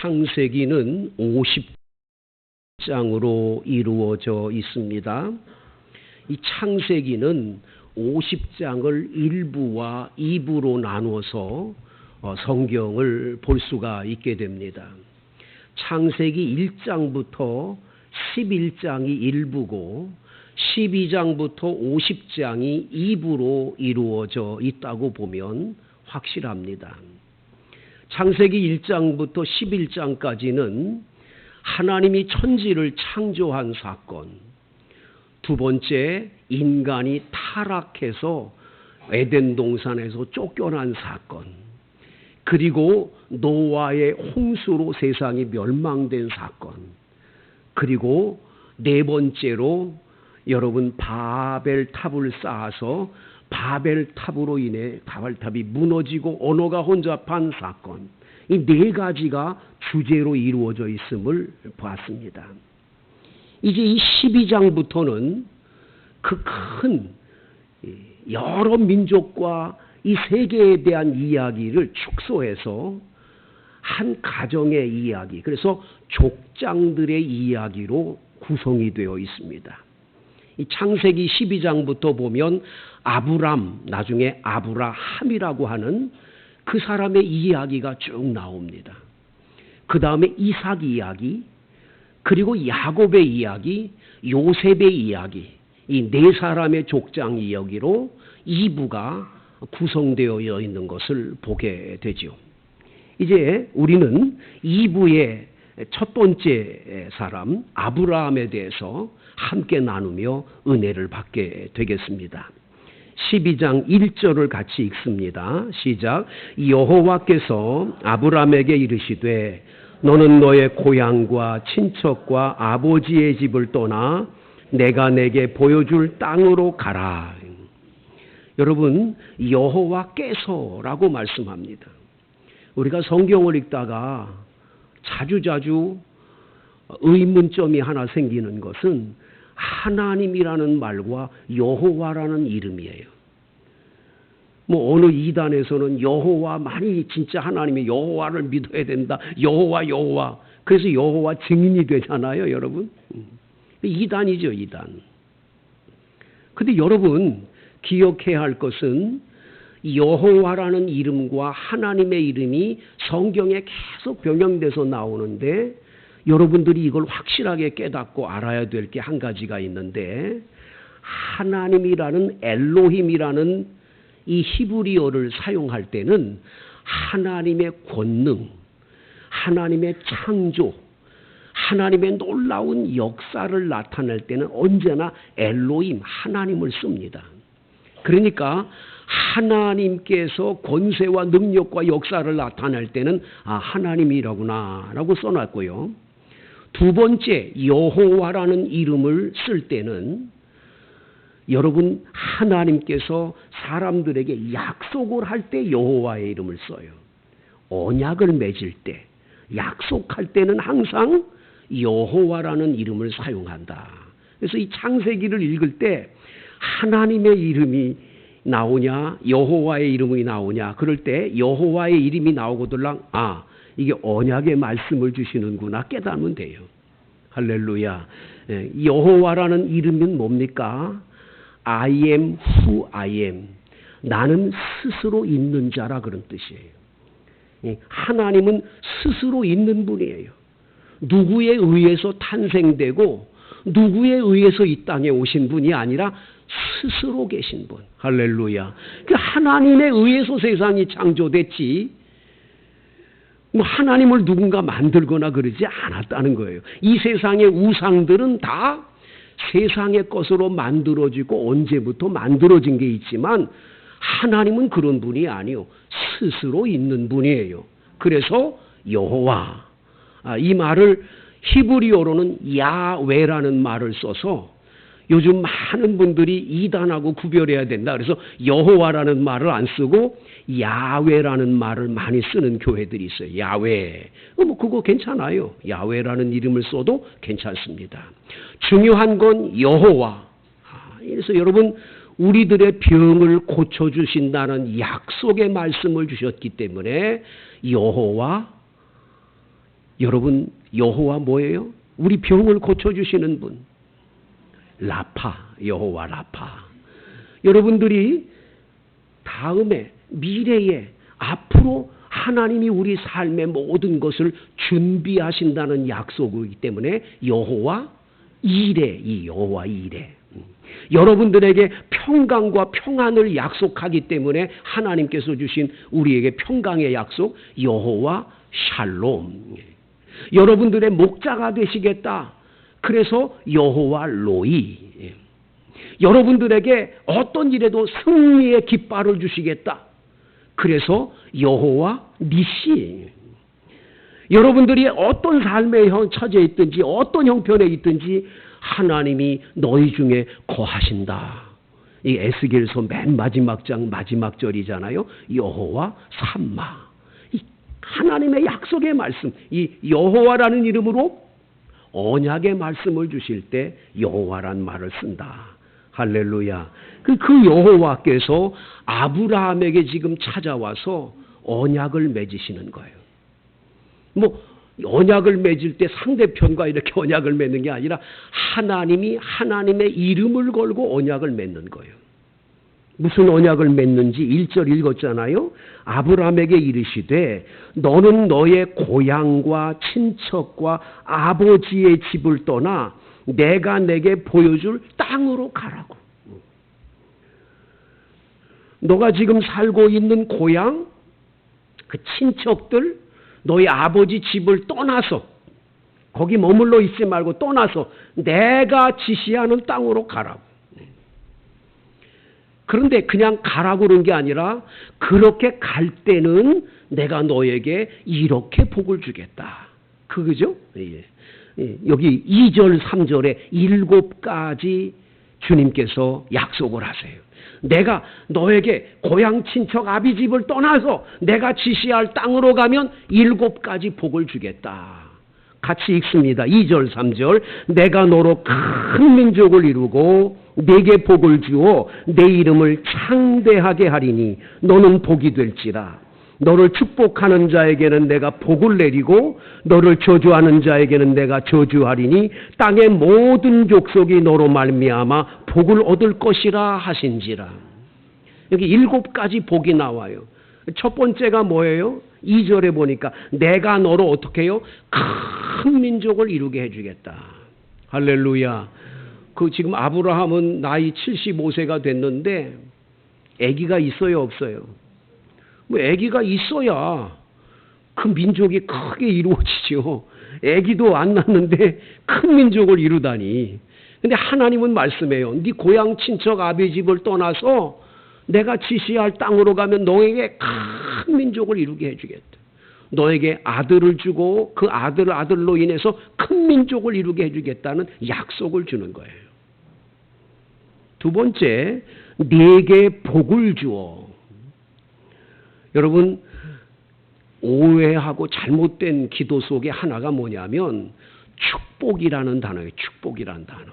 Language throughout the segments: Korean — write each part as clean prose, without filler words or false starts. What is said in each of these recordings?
창세기는 50장으로 이루어져 있습니다. 이 창세기는 50장을 1부와 2부로 나누어서 성경을 볼 수가 있게 됩니다. 창세기 1장부터 11장이 1부고 12장부터 50장이 2부로 이루어져 있다고 보면 확실합니다. 창세기 1장부터 11장까지는 하나님이 천지를 창조한 사건, 두 번째 인간이 타락해서 에덴 동산에서 쫓겨난 사건, 그리고 노아의 홍수로 세상이 멸망된 사건, 그리고 네 번째로 여러분 바벨탑을 쌓아서 바벨탑으로 인해 바벨탑이 무너지고 언어가 혼잡한 사건, 이 네 가지가 주제로 이루어져 있음을 보았습니다. 이제 이 12장부터는 그 큰 여러 민족과 이 세계에 대한 이야기를 축소해서 한 가정의 이야기, 그래서 족장들의 이야기로 구성이 되어 있습니다. 이 창세기 12장부터 보면 아브람, 나중에 아브라함이라고 하는 그 사람의 이야기가 쭉 나옵니다. 그 다음에 이삭 이야기, 그리고 야곱의 이야기, 요셉의 이야기, 이 네 사람의 족장 이야기로 2부가 구성되어 있는 것을 보게 되죠. 이제 우리는 2부의 첫 번째 사람 아브라함에 대해서 함께 나누며 은혜를 받게 되겠습니다. 12장 1절을 같이 읽습니다. 시작. 여호와께서 아브라함에게 이르시되 너는 너의 고향과 친척과 아버지의 집을 떠나 내가 내게 보여줄 땅으로 가라. 여러분, 여호와께서라고 말씀합니다. 우리가 성경을 읽다가 자주자주 의문점이 하나 생기는 것은 하나님이라는 말과 여호와라는 이름이에요. 뭐 어느 이단에서는 여호와만이 진짜 하나님의 여호와를 믿어야 된다. 여호와. 그래서 여호와 증인이 되잖아요, 여러분. 이단이죠, 이단. 근데 여러분 기억해야 할 것은 여호와라는 이름과 하나님의 이름이 성경에 계속 병행돼서 나오는데 여러분들이 이걸 확실하게 깨닫고 알아야 될 게 한 가지가 있는데, 하나님이라는 엘로힘이라는 이 히브리어를 사용할 때는 하나님의 권능, 하나님의 창조, 하나님의 놀라운 역사를 나타낼 때는 언제나 엘로힘, 하나님을 씁니다. 그러니까 하나님께서 권세와 능력과 역사를 나타낼 때는 하나님이라구나 라고 써놨고요. 두 번째 여호와라는 이름을 쓸 때는 여러분 하나님께서 사람들에게 약속을 할 때 여호와의 이름을 써요. 언약을 맺을 때, 약속할 때는 항상 여호와라는 이름을 사용한다. 그래서 이 창세기를 읽을 때 하나님의 이름이 나오냐 여호와의 이름이 나오냐 그럴 때 여호와의 이름이 나오거들랑 이게 언약의 말씀을 주시는구나 깨닫으면 돼요. 할렐루야. 여호와라는 이름은 뭡니까? I am who I am. 나는 스스로 있는 자라 그런 뜻이에요. 하나님은 스스로 있는 분이에요. 누구에 의해서 탄생되고 누구에 의해서 이 땅에 오신 분이 아니라 스스로 계신 분. 할렐루야. 그 하나님에 의해서 세상이 창조됐지 뭐 하나님을 누군가 만들거나 그러지 않았다는 거예요. 이 세상의 우상들은 다 세상의 것으로 만들어지고 언제부터 만들어진 게 있지만 하나님은 그런 분이 아니요. 스스로 있는 분이에요. 그래서 여호와, 이 말을 히브리어로는 야훼라는 말을 써서 요즘 많은 분들이 이단하고 구별해야 된다. 그래서 여호와라는 말을 안 쓰고 야훼라는 말을 많이 쓰는 교회들이 있어요. 야훼. 뭐 그거 괜찮아요. 야훼라는 이름을 써도 괜찮습니다. 중요한 건 여호와. 그래서 여러분 우리들의 병을 고쳐주신다는 약속의 말씀을 주셨기 때문에 여호와 여러분, 여호와 뭐예요? 우리 병을 고쳐주시는 분. 라파, 여호와 라파. 여러분들이 다음에, 미래에, 앞으로 하나님이 우리 삶의 모든 것을 준비하신다는 약속이기 때문에 여호와 이레, 이 여호와 이레. 여러분들에게 평강과 평안을 약속하기 때문에 하나님께서 주신 우리에게 평강의 약속, 여호와 샬롬. 여러분들의 목자가 되시겠다. 그래서 여호와 로이. 여러분들에게 어떤 일에도 승리의 깃발을 주시겠다. 그래서 여호와 니시. 여러분들이 어떤 삶에 처져 있든지 어떤 형편에 있든지 하나님이 너희 중에 거하신다. 이 에스겔서 맨 마지막 장 마지막 절이잖아요. 여호와 삼마. 이 하나님의 약속의 말씀, 이 여호와라는 이름으로 언약의 말씀을 주실 때 여호와란 말을 쓴다. 할렐루야. 그 여호와께서 아브라함에게 지금 찾아와서 언약을 맺으시는 거예요. 언약을 맺을 때 상대편과 이렇게 언약을 맺는 게 아니라 하나님이 하나님의 이름을 걸고 언약을 맺는 거예요. 무슨 언약을 맺는지 1절 읽었잖아요. 아브라함에게 이르시되 너는 너의 고향과 친척과 아버지의 집을 떠나 내가 내게 보여줄 땅으로 가라고. 너가 지금 살고 있는 고향, 그 친척들, 너희 아버지 집을 떠나서 거기 머물러 있지 말고 떠나서 내가 지시하는 땅으로 가라고. 그런데 그냥 가라고 그런 게 아니라 그렇게 갈 때는 내가 너에게 이렇게 복을 주겠다. 그거죠? 예. 여기 2절 3절에 7가지 주님께서 약속을 하세요. 내가 너에게 고향 친척 아비 집을 떠나서 내가 지시할 땅으로 가면 7가지 복을 주겠다. 같이 읽습니다. 2절 3절. 내가 너로 큰 민족을 이루고 네게 복을 주어 내 이름을 창대하게 하리니 너는 복이 될지라. 너를 축복하는 자에게는 내가 복을 내리고 너를 저주하는 자에게는 내가 저주하리니 땅의 모든 족속이 너로 말미암아 복을 얻을 것이라 하신지라. 여기 7가지 복이 나와요. 첫 번째가 뭐예요? 2절에 보니까 내가 너로 어떻게 해요? 큰 민족을 이루게 해주겠다. 할렐루야. 지금 아브라함은 나이 75세가 됐는데 아기가 있어요, 없어요? 아기가 있어야 그 민족이 크게 이루어지죠. 아기도 안 낳는데 큰 민족을 이루다니. 근데 하나님은 말씀해요. 네 고향 친척 아비 집을 떠나서 내가 지시할 땅으로 가면 너에게 큰 민족을 이루게 해주겠다. 너에게 아들을 주고 그 아들로 인해서 큰 민족을 이루게 해주겠다는 약속을 주는 거예요. 두 번째, 네게 복을 주어. 여러분, 오해하고 잘못된 기도 속에 하나가 뭐냐면 축복이라는 단어예요. 축복이라는 단어.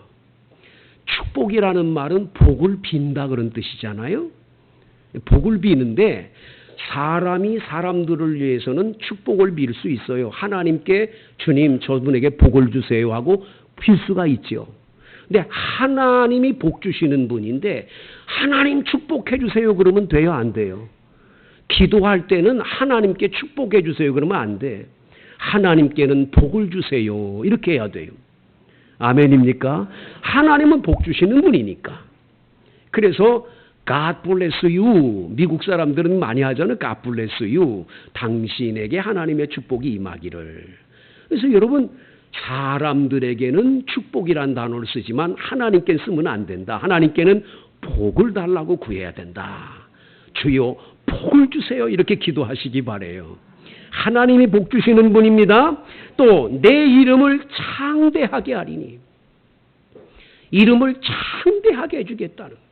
축복이라는 말은 복을 빈다 그런 뜻이잖아요. 복을 비는데 사람이 사람들을 위해서는 축복을 빌 수 있어요. 하나님께 주님 저분에게 복을 주세요 하고 빌 수가 있죠. 근데 하나님이 복 주시는 분인데 하나님 축복해 주세요 그러면 돼요, 안 돼요? 기도할 때는 하나님께 축복해 주세요 그러면 안 돼. 하나님께는 복을 주세요 이렇게 해야 돼요. 아멘입니까? 하나님은 복 주시는 분이니까. 그래서 God bless you. 미국 사람들은 많이 하잖아요. God bless you. 당신에게 하나님의 축복이 임하기를. 그래서 여러분, 사람들에게는 축복이란 단어를 쓰지만 하나님께 쓰면 안 된다. 하나님께는 복을 달라고 구해야 된다. 주여 복을 주세요 이렇게 기도하시기 바라요. 하나님이 복 주시는 분입니다. 또 내 이름을 창대하게 하리니. 이름을 창대하게 해주겠다는.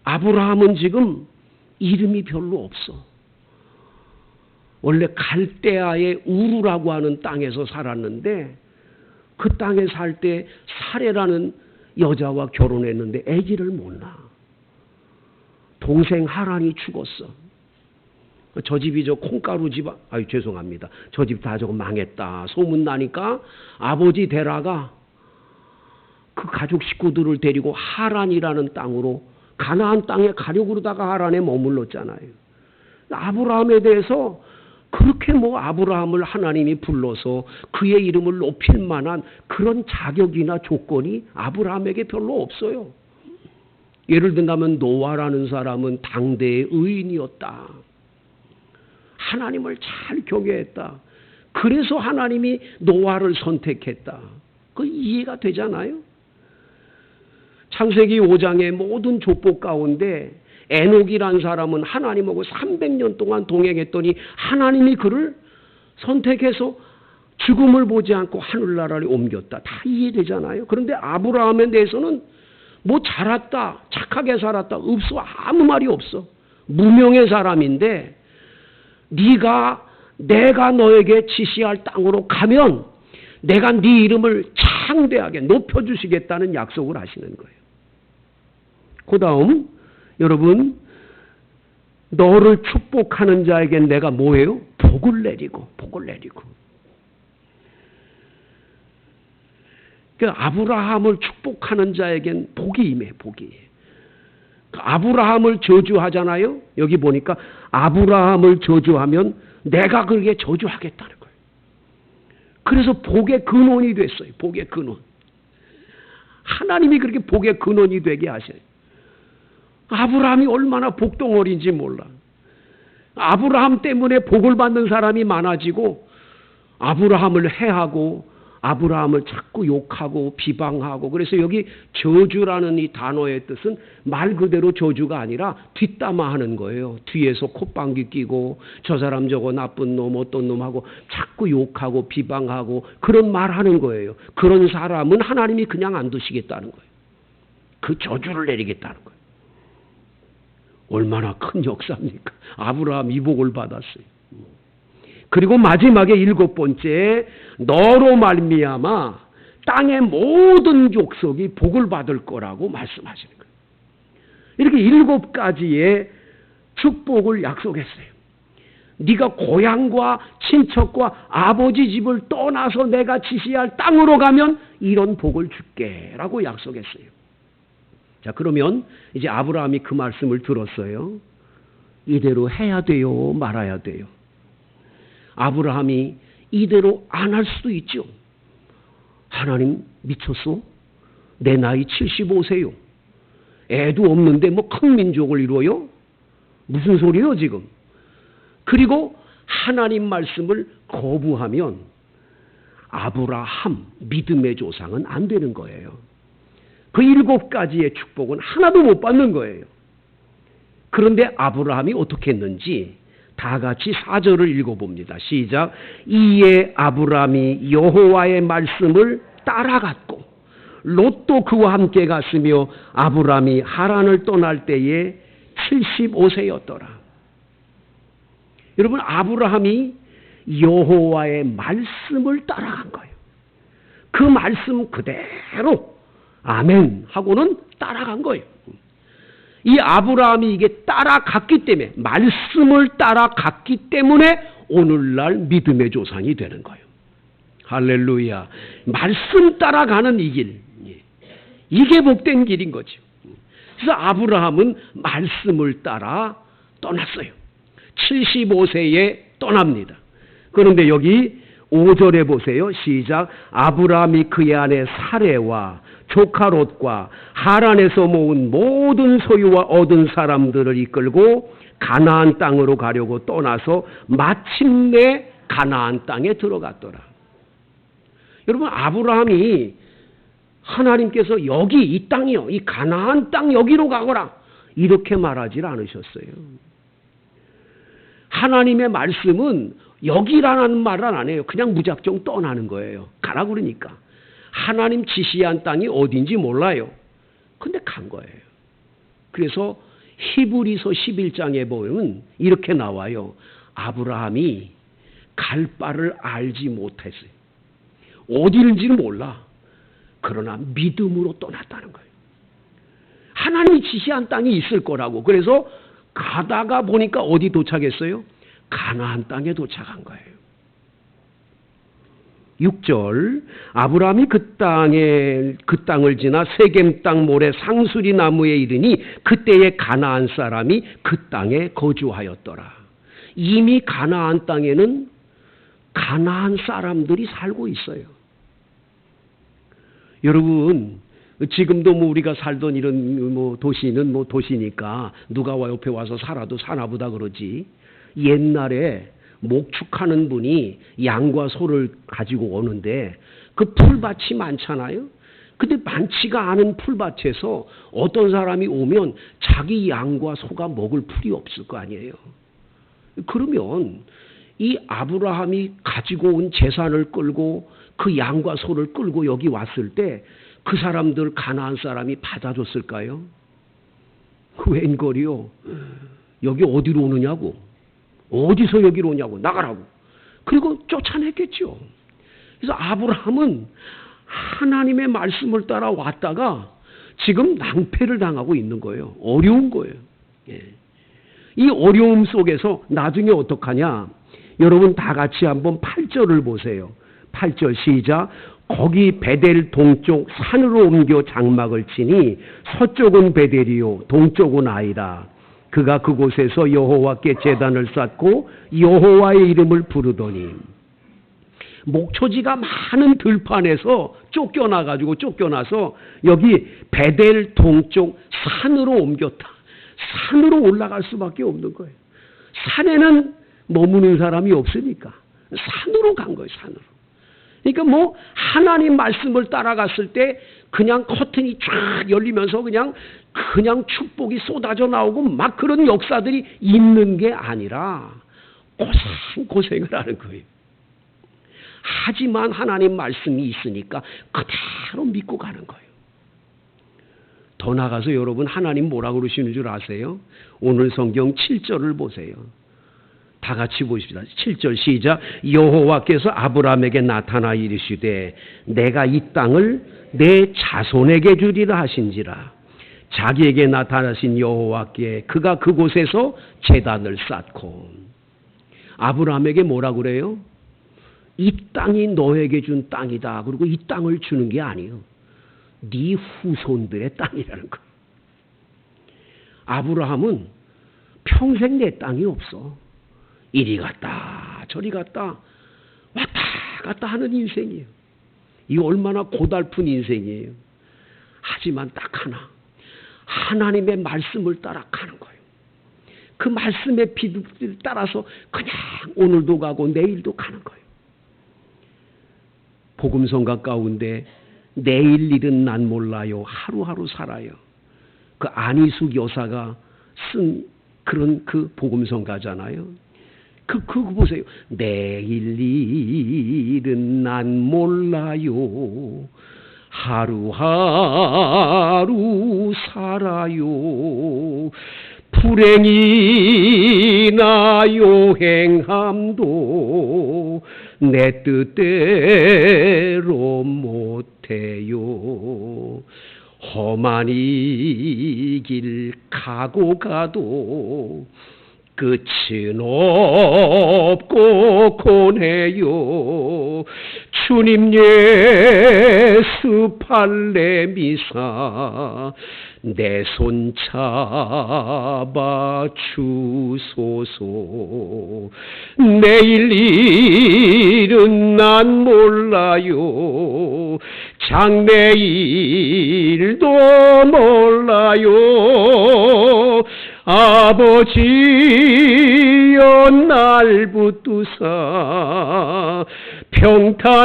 아브라함은 지금 이름이 별로 없어. 원래 갈대아의 우르라고 하는 땅에서 살았는데 그 땅에 살 때 사레라는 여자와 결혼했는데 아기를 못 낳아. 동생 하란이 죽었어. 저 집이 저 콩가루 집, 아유 죄송합니다. 저 집 다 저거 망했다. 소문 나니까 아버지 데라가 그 가족 식구들을 데리고 하란이라는 땅으로 가나안 땅에 가려고 그러다가 하란에 머물렀잖아요. 아브라함에 대해서 그렇게 뭐 아브라함을 하나님이 불러서 그의 이름을 높일 만한 그런 자격이나 조건이 아브라함에게 별로 없어요. 예를 든다면 노아라는 사람은 당대의 의인이었다. 하나님을 잘 경외했다. 그래서 하나님이 노아를 선택했다. 그 이해가 되잖아요. 창세기 5장의 모든 족보 가운데 에녹이란 사람은 하나님하고 300년 동안 동행했더니 하나님이 그를 선택해서 죽음을 보지 않고 하늘나라를 옮겼다. 다 이해되잖아요. 그런데 아브라함에 대해서는 뭐 잘했다, 착하게 살았다, 없어. 아무 말이 없어. 무명의 사람인데 내가 너에게 지시할 땅으로 가면 내가 네 이름을 창대하게 높여주시겠다는 약속을 하시는 거예요. 그 다음 여러분, 너를 축복하는 자에게 내가 뭐예요? 복을 내리고. 그러니까 아브라함을 축복하는 자에겐 복이 임해, 복이. 아브라함을 저주하잖아요. 여기 보니까 아브라함을 저주하면 내가 그에게 저주하겠다는 거예요. 그래서 복의 근원이 됐어요. 복의 근원. 하나님이 그렇게 복의 근원이 되게 하셔요. 아브라함이 얼마나 복덩어리인지 몰라. 아브라함 때문에 복을 받는 사람이 많아지고 아브라함을 해하고 아브라함을 자꾸 욕하고 비방하고, 그래서 여기 저주라는 이 단어의 뜻은 말 그대로 저주가 아니라 뒷담화하는 거예요. 뒤에서 콧방귀 끼고 저 사람 저거 나쁜 놈 어떤 놈하고 자꾸 욕하고 비방하고 그런 말하는 거예요. 그런 사람은 하나님이 그냥 안 두시겠다는 거예요. 그 저주를 내리겠다는 거예요. 얼마나 큰 역사입니까? 아브라함 이 복을 받았어요. 그리고 마지막에 7번째, 너로 말미암아 땅의 모든 족속이 복을 받을 거라고 말씀하시는 거예요. 이렇게 7가지의 축복을 약속했어요. 네가 고향과 친척과 아버지 집을 떠나서 내가 지시할 땅으로 가면 이런 복을 줄게라고 약속했어요. 자, 그러면 이제 아브라함이 그 말씀을 들었어요. 이대로 해야 돼요, 말아야 돼요? 아브라함이 이대로 안 할 수도 있죠. 하나님 미쳤어? 내 나이 75세요. 애도 없는데 뭐 큰 민족을 이루어요? 무슨 소리예요 지금? 그리고 하나님 말씀을 거부하면 아브라함 믿음의 조상은 안 되는 거예요. 그 7가지의 축복은 하나도 못 받는 거예요. 그런데 아브라함이 어떻게 했는지 다 같이 4절을 읽어봅니다. 시작. 이에 아브라함이 여호와의 말씀을 따라갔고 롯도 그와 함께 갔으며 아브라함이 하란을 떠날 때에 75세였더라. 여러분, 아브라함이 여호와의 말씀을 따라간 거예요. 그 말씀 그대로 아멘 하고는 따라간 거예요. 이 아브라함이 이게 따라갔기 때문에, 말씀을 따라갔기 때문에 오늘날 믿음의 조상이 되는 거예요. 할렐루야. 말씀 따라가는 이 길, 이게 복된 길인 거죠. 그래서 아브라함은 말씀을 따라 떠났어요. 75세에 떠납니다. 그런데 여기 5절에 보세요. 시작. 아브라함이 그의 아내 사레와 조카 롯과 하란에서 모은 모든 소유와 얻은 사람들을 이끌고 가나안 땅으로 가려고 떠나서 마침내 가나안 땅에 들어갔더라. 여러분, 아브라함이 하나님께서 여기 이 땅이요, 이 가나안 땅 여기로 가거라 이렇게 말하지 않으셨어요. 하나님의 말씀은 여기라는 말을 안 해요. 그냥 무작정 떠나는 거예요. 가라 그러니까. 하나님 지시한 땅이 어딘지 몰라요. 근데 간 거예요. 그래서 히브리서 11장에 보면 이렇게 나와요. 아브라함이 갈 바를 알지 못했어요. 어디인지는 몰라. 그러나 믿음으로 떠났다는 거예요. 하나님이 지시한 땅이 있을 거라고. 그래서 가다가 보니까 어디 도착했어요? 가나안 땅에 도착한 거예요. 6절 아브라함이 그 땅을 지나 세겜 땅 모래 상수리 나무에 이르니 그때에 가나안 사람이 그 땅에 거주하였더라. 이미 가나안 땅에는 가나안 사람들이 살고 있어요. 여러분, 지금도 우리가 살던 이런 도시는 도시니까 누가 옆에 와서 살아도 사나보다 그러지. 옛날에 목축하는 분이 양과 소를 가지고 오는데 그 풀밭이 많잖아요. 근데 많지가 않은 풀밭에서 어떤 사람이 오면 자기 양과 소가 먹을 풀이 없을 거 아니에요. 그러면 이 아브라함이 가지고 온 재산을 끌고 그 양과 소를 끌고 여기 왔을 때 그 사람들 가나안 사람이 받아줬을까요? 웬걸이요? 여기 어디로 오느냐고. 어디서 여기로 오냐고. 나가라고. 그리고 쫓아냈겠죠. 그래서 아브라함은 하나님의 말씀을 따라 왔다가 지금 낭패를 당하고 있는 거예요. 어려운 거예요. 예. 이 어려움 속에서 나중에 어떡하냐. 여러분 다 같이 한번 8절을 보세요. 8절 시작. 거기 베델 동쪽 산으로 옮겨 장막을 치니 서쪽은 베델이요 동쪽은 아이라. 그가 그곳에서 여호와께 제단을 쌓고 여호와의 이름을 부르더니 목초지가 많은 들판에서 쫓겨나서 여기 베델 동쪽 산으로 옮겼다. 산으로 올라갈 수밖에 없는 거예요. 산에는 머무는 사람이 없으니까 산으로 간 거예요. 산으로. 그러니까 하나님 말씀을 따라갔을 때 그냥 커튼이 쫙 열리면서 그냥 축복이 쏟아져 나오고 막 그런 역사들이 있는 게 아니라 고생을 하는 거예요. 하지만 하나님 말씀이 있으니까 그대로 믿고 가는 거예요. 더 나가서 여러분 하나님 뭐라고 그러시는 줄 아세요? 오늘 성경 7절을 보세요. 다 같이 보십시다. 7절 시작. 여호와께서 아브라함에게 나타나 이르시되 내가 이 땅을 내 자손에게 주리라 하신지라. 자기에게 나타나신 여호와께 그가 그곳에서 제단을 쌓고. 아브라함에게 뭐라 그래요? 이 땅이 너에게 준 땅이다. 그리고 이 땅을 주는 게 아니에요. 네 후손들의 땅이라는 거예요. 아브라함은 평생 내 땅이 없어. 이리 갔다 저리 갔다 왔다 갔다 하는 인생이에요. 이 얼마나 고달픈 인생이에요. 하지만 딱 하나, 하나님의 말씀을 따라 가는 거예요. 그 말씀의 빛을 따라서 그냥 오늘도 가고 내일도 가는 거예요. 복음성가 가운데 내일 일은 난 몰라요. 하루하루 살아요. 그 안희숙 여사가 쓴 그런 그 복음성가잖아요. 그거 보세요. 내일 일은 난 몰라요. 하루하루 살아요. 불행이나 요행함도 내 뜻대로 못해요. 험한 이 길 가고 가도 끝은 없고 고뇌요. 주님 예수 팔레미사 내 손 잡아 주소서. 내일 일은 난 몰라요. 장래일도 몰라요. 아버지여 날 붙드사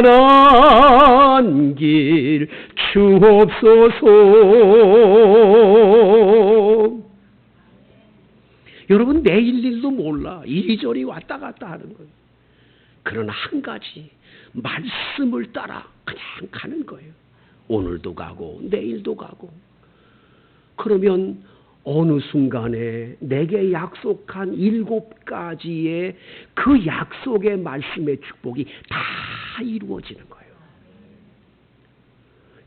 평탄한 길 주옵소서. 여러분 내일 일도 몰라. 이리저리 왔다 갔다 하는 거예요. 그러나 한 가지 말씀을 따라 그냥 가는 거예요. 오늘도 가고 내일도 가고. 그러면 어느 순간에 내게 약속한 7가지의 그 약속의 말씀의 축복이 다 이루어지는 거예요.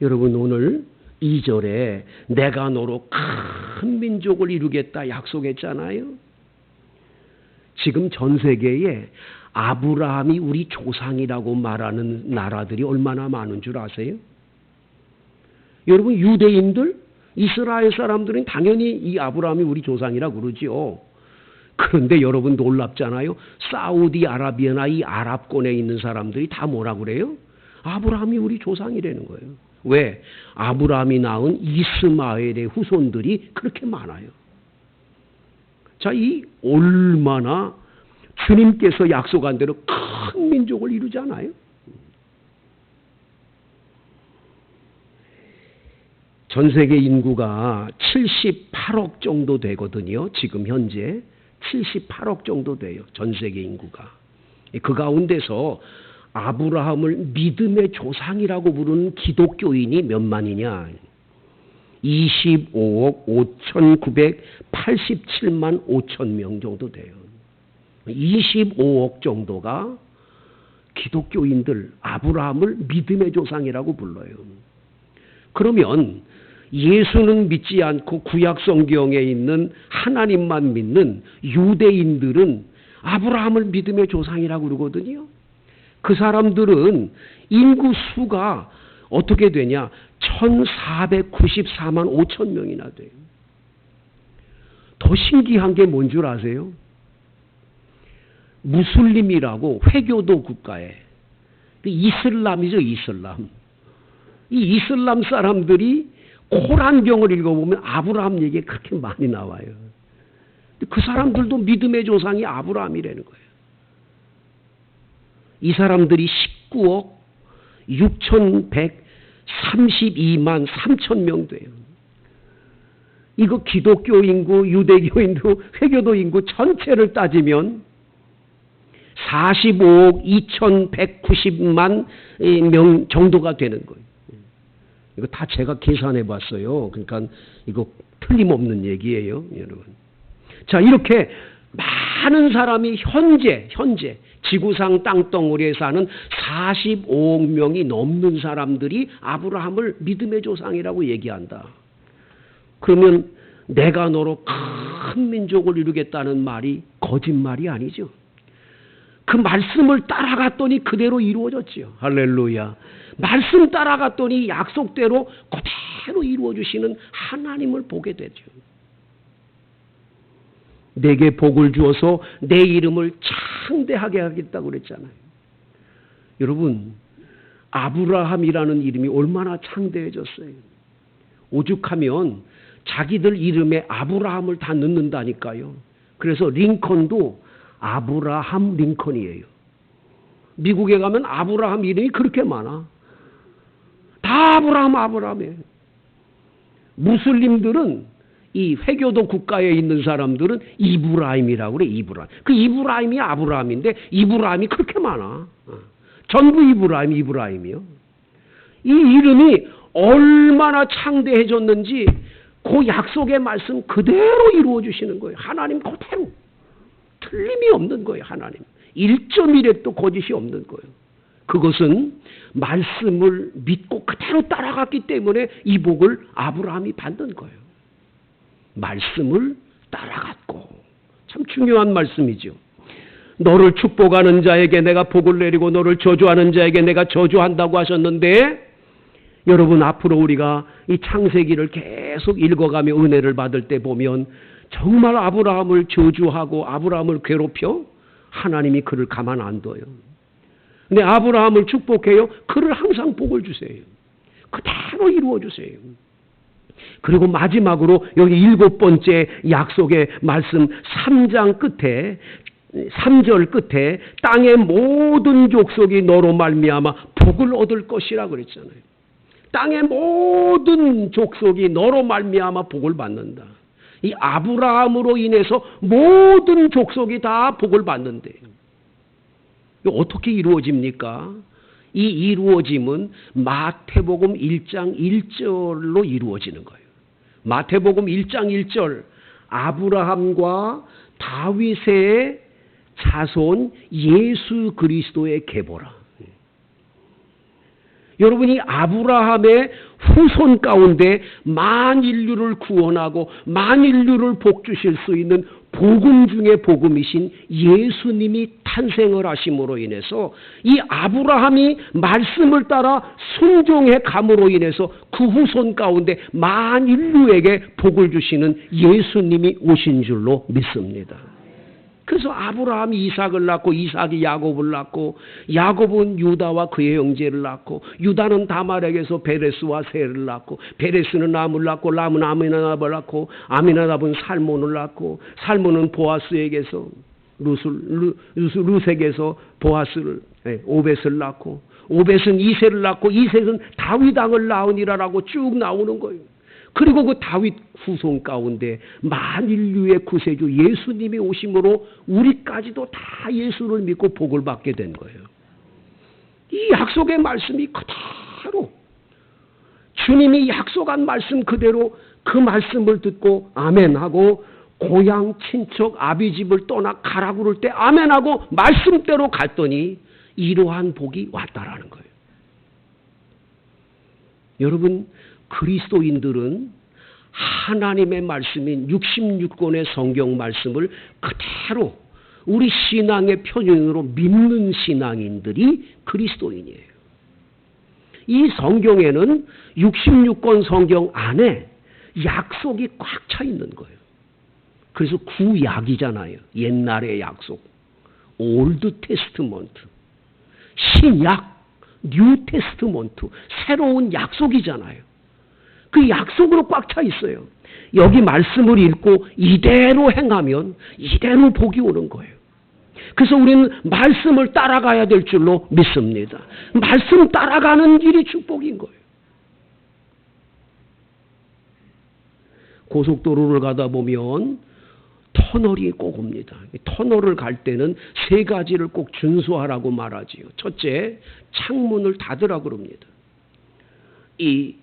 여러분 오늘 2절에 내가 너로 큰 민족을 이루겠다 약속했잖아요. 지금 전 세계에 아브라함이 우리 조상이라고 말하는 나라들이 얼마나 많은 줄 아세요? 여러분, 유대인들, 이스라엘 사람들은 당연히 이 아브라함이 우리 조상이라고 그러지요. 그런데 여러분 놀랍잖아요. 사우디아라비아나 이 아랍권에 있는 사람들이 다 뭐라 그래요? 아브라함이 우리 조상이라는 거예요. 왜? 아브라함이 낳은 이스마엘의 후손들이 그렇게 많아요. 자, 이 얼마나 주님께서 약속한 대로 큰 민족을 이루잖아요. 전 세계 인구가 78억 정도 되거든요. 지금 현재 78억 정도 돼요. 전 세계 인구가. 그 가운데서 아브라함을 믿음의 조상이라고 부르는 기독교인이 몇만이냐? 25억 5,987만 5천 명 정도 돼요. 25억 정도가 기독교인들, 아브라함을 믿음의 조상이라고 불러요. 그러면 예수는 믿지 않고 구약 성경에 있는 하나님만 믿는 유대인들은 아브라함을 믿음의 조상이라고 그러거든요. 그 사람들은 인구 수가 어떻게 되냐? 1,494만 5천 명이나 돼요. 더 신기한 게 뭔 줄 아세요? 무슬림이라고 회교도 국가에, 이슬람이죠, 이슬람. 이 이슬람 사람들이 코란경을 읽어보면 아브라함 얘기가 그렇게 많이 나와요. 그 사람들도 믿음의 조상이 아브라함이라는 거예요. 이 사람들이 19억 6,132만 3천 명 돼요. 이거 기독교 인구, 유대교 인구, 회교도 인구 전체를 따지면 45억 2,190만 명 정도가 되는 거예요. 이거 다 제가 계산해 봤어요. 그러니까 이거 틀림없는 얘기예요, 여러분. 자, 이렇게 많은 사람이 현재 지구상 땅덩어리에 사는 45억 명이 넘는 사람들이 아브라함을 믿음의 조상이라고 얘기한다. 그러면 내가 너로 큰 민족을 이루겠다는 말이 거짓말이 아니죠. 그 말씀을 따라갔더니 그대로 이루어졌지요. 할렐루야. 말씀 따라갔더니 약속대로 그대로 이루어주시는 하나님을 보게 되죠. 내게 복을 주어서 내 이름을 창대하게 하겠다고 그랬잖아요. 여러분, 아브라함이라는 이름이 얼마나 창대해졌어요. 오죽하면 자기들 이름에 아브라함을 다 넣는다니까요. 그래서 링컨도 아브라함 링컨이에요. 미국에 가면 아브라함 이름이 그렇게 많아. 다 아브라함이에요. 무슬림들은 이 회교도 국가에 있는 사람들은 이브라임이라고 그래. 이브라임. 그 이브라임이 아브라함인데 이브라임이 그렇게 많아. 전부 이브라임이요. 이 이름이 얼마나 창대해졌는지 그 약속의 말씀 그대로 이루어 주시는 거예요. 하나님 그대로. 틀림이 없는 거예요. 하나님. 1.1획도 거짓이 없는 거예요. 그것은 말씀을 믿고 그대로 따라갔기 때문에 이 복을 아브라함이 받는 거예요. 말씀을 따라갔고. 참 중요한 말씀이죠. 너를 축복하는 자에게 내가 복을 내리고 너를 저주하는 자에게 내가 저주한다고 하셨는데, 여러분 앞으로 우리가 이 창세기를 계속 읽어가며 은혜를 받을 때 보면 정말 아브라함을 저주하고 아브라함을 괴롭혀? 하나님이 그를 가만 안 둬요. 근데 아브라함을 축복해요? 그를 항상 복을 주세요. 그대로 이루어 주세요. 그리고 마지막으로 여기 7번째 약속의 말씀 3장 끝에 3절 끝에 땅의 모든 족속이 너로 말미암아 복을 얻을 것이라 그랬잖아요. 땅의 모든 족속이 너로 말미암아 복을 받는다. 이 아브라함으로 인해서 모든 족속이 다 복을 받는데 어떻게 이루어집니까? 이 이루어짐은 마태복음 1장 1절로 이루어지는 거예요. 마태복음 1장 1절 아브라함과 다윗의 자손 예수 그리스도의 계보라. 여러분이 아브라함의 후손 가운데 만인류를 구원하고 만인류를 복주실 수 있는 복음 중에 복음이신 예수님이 탄생을 하심으로 인해서 이 아브라함이 말씀을 따라 순종해 감으로 인해서 그 후손 가운데 만인류에게 복을 주시는 예수님이 오신 줄로 믿습니다. 그래서 아브라함이 이삭을 낳고 이삭이 야곱을 낳고 야곱은 유다와 그의 형제를 낳고 유다는 다말에게서 베레스와 셀을 낳고 베레스는 람을 낳고 람은 아미나답을 낳고 아미나답은 살몬을 낳고 살몬은 보아스에게서 루색에서 보아스를 오벳을 낳고 오벳은 이새를 낳고 이새는 다윗 왕을 낳으니라라고 쭉 나오는 거예요. 그리고 그 다윗 후손 가운데 만인류의 구세주 예수님이 오심으로 우리까지도 다 예수를 믿고 복을 받게 된 거예요. 이 약속의 말씀이 그대로 주님이 약속한 말씀 그대로 그 말씀을 듣고 아멘하고 고향 친척 아비집을 떠나 가라고 그럴 때 아멘하고 말씀대로 갔더니 이러한 복이 왔다라는 거예요. 여러분, 그리스도인들은 하나님의 말씀인 66권의 성경 말씀을 그대로 우리 신앙의 표준으로 믿는 신앙인들이 그리스도인이에요. 이 성경에는 66권 성경 안에 약속이 꽉 차 있는 거예요. 그래서 구약이잖아요. 옛날의 약속. 올드 테스트먼트. 신약, 뉴 테스트먼트. 새로운 약속이잖아요. 그 약속으로 꽉 차 있어요. 여기 말씀을 읽고 이대로 행하면 이대로 복이 오는 거예요. 그래서 우리는 말씀을 따라가야 될 줄로 믿습니다. 말씀 따라가는 길이 축복인 거예요. 고속도로를 가다 보면 터널이 꼭 옵니다. 터널을 갈 때는 세 가지를 꼭 준수하라고 말하지요. 첫째, 창문을 닫으라고 그럽니다. 이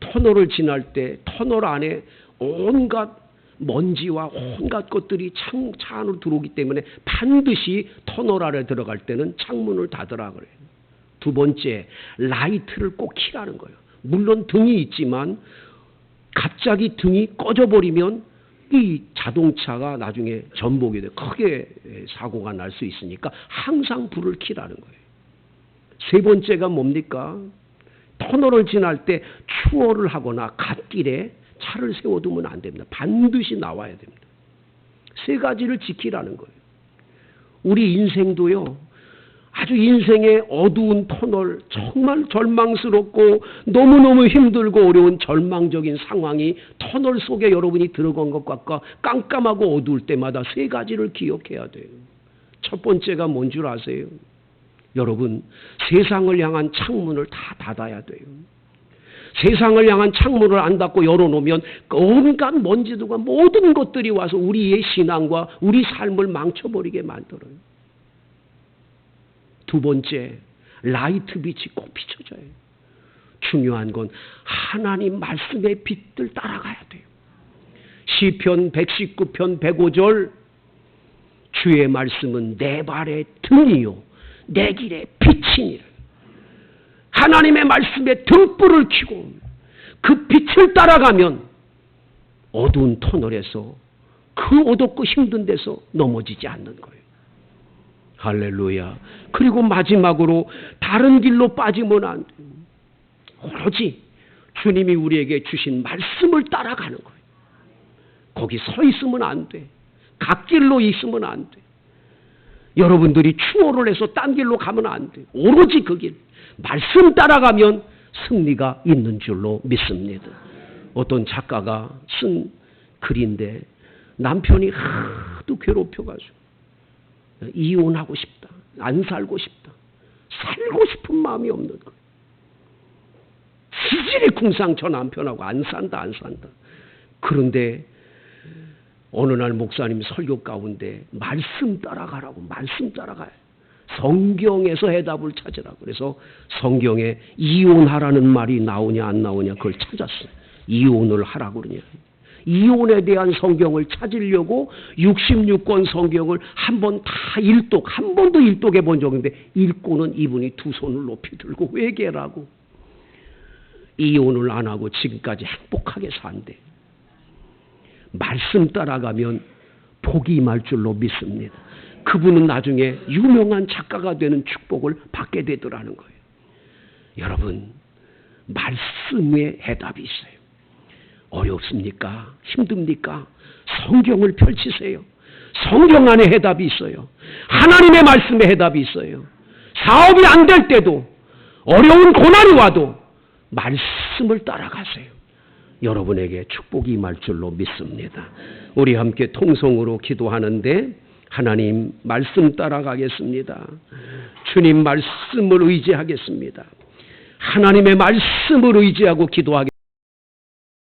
터널을 지날 때 터널 안에 온갖 먼지와 온갖 것들이 차 안으로 들어오기 때문에 반드시 터널 안에 들어갈 때는 창문을 닫으라 그래요. 두 번째, 라이트를 꼭 켜라는 거예요. 물론 등이 있지만 갑자기 등이 꺼져버리면 이 자동차가 나중에 전복이 돼 크게 사고가 날 수 있으니까 항상 불을 켜라는 거예요. 세 번째가 뭡니까? 터널을 지날 때 추월을 하거나 갓길에 차를 세워두면 안 됩니다. 반드시 나와야 됩니다. 세 가지를 지키라는 거예요. 우리 인생도요. 아주 인생의 어두운 터널, 정말 절망스럽고 너무너무 힘들고 어려운 절망적인 상황이 터널 속에 여러분이 들어간 것과 깜깜하고 어두울 때마다 세 가지를 기억해야 돼요. 첫 번째가 뭔 줄 아세요? 여러분, 세상을 향한 창문을 다 닫아야 돼요. 세상을 향한 창문을 안 닫고 열어놓으면 온갖 먼지들과 모든 것들이 와서 우리의 신앙과 우리 삶을 망쳐버리게 만들어요. 두 번째, 라이트 빛이 꼭 비춰져요. 중요한 건 하나님 말씀의 빛을 따라가야 돼요. 시편 119편 105절 주의 말씀은 내 발의 등이요 내 길의 빛이니라. 하나님의 말씀에 등불을 켜고 그 빛을 따라가면 어두운 터널에서 그 어둡고 힘든 데서 넘어지지 않는 거예요. 할렐루야. 그리고 마지막으로 다른 길로 빠지면 안 돼요. 오로지 주님이 우리에게 주신 말씀을 따라가는 거예요. 거기 서 있으면 안 돼. 갓길로 있으면 안 돼. 여러분들이 추월을 해서 딴 길로 가면 안 돼. 오로지 그 길. 말씀 따라가면 승리가 있는 줄로 믿습니다. 어떤 작가가 쓴 글인데 남편이 하도 괴롭혀가지고 이혼하고 싶다. 안 살고 싶다. 살고 싶은 마음이 없는 거예요. 지질이 궁상 저 남편하고 안 산다. 그런데 어느 날 목사님 설교 가운데 말씀 따라가라고 말씀 따라가요. 성경에서 해답을 찾으라고. 그래서 성경에 이혼하라는 말이 나오냐 안 나오냐 그걸 찾았어요. 이혼을 하라고 그러냐. 이혼에 대한 성경을 찾으려고 66권 성경을 한 번도 일독해 본 적이 있는데 읽고는 이분이 두 손을 높이 들고 회개라고. 이혼을 안 하고 지금까지 행복하게 산대. 말씀 따라가면 복이 임할 줄로 믿습니다. 그분은 나중에 유명한 작가가 되는 축복을 받게 되더라는 거예요. 여러분, 말씀에 해답이 있어요. 어렵습니까? 힘듭니까? 성경을 펼치세요. 성경 안에 해답이 있어요. 하나님의 말씀에 해답이 있어요. 사업이 안 될 때도, 어려운 고난이 와도 말씀을 따라가세요. 여러분에게 축복이 임할 줄로 믿습니다. 우리 함께 통성으로 기도하는데, 하나님 말씀 따라가겠습니다. 주님 말씀을 의지하겠습니다. 하나님의 말씀을 의지하고 기도하겠습니다.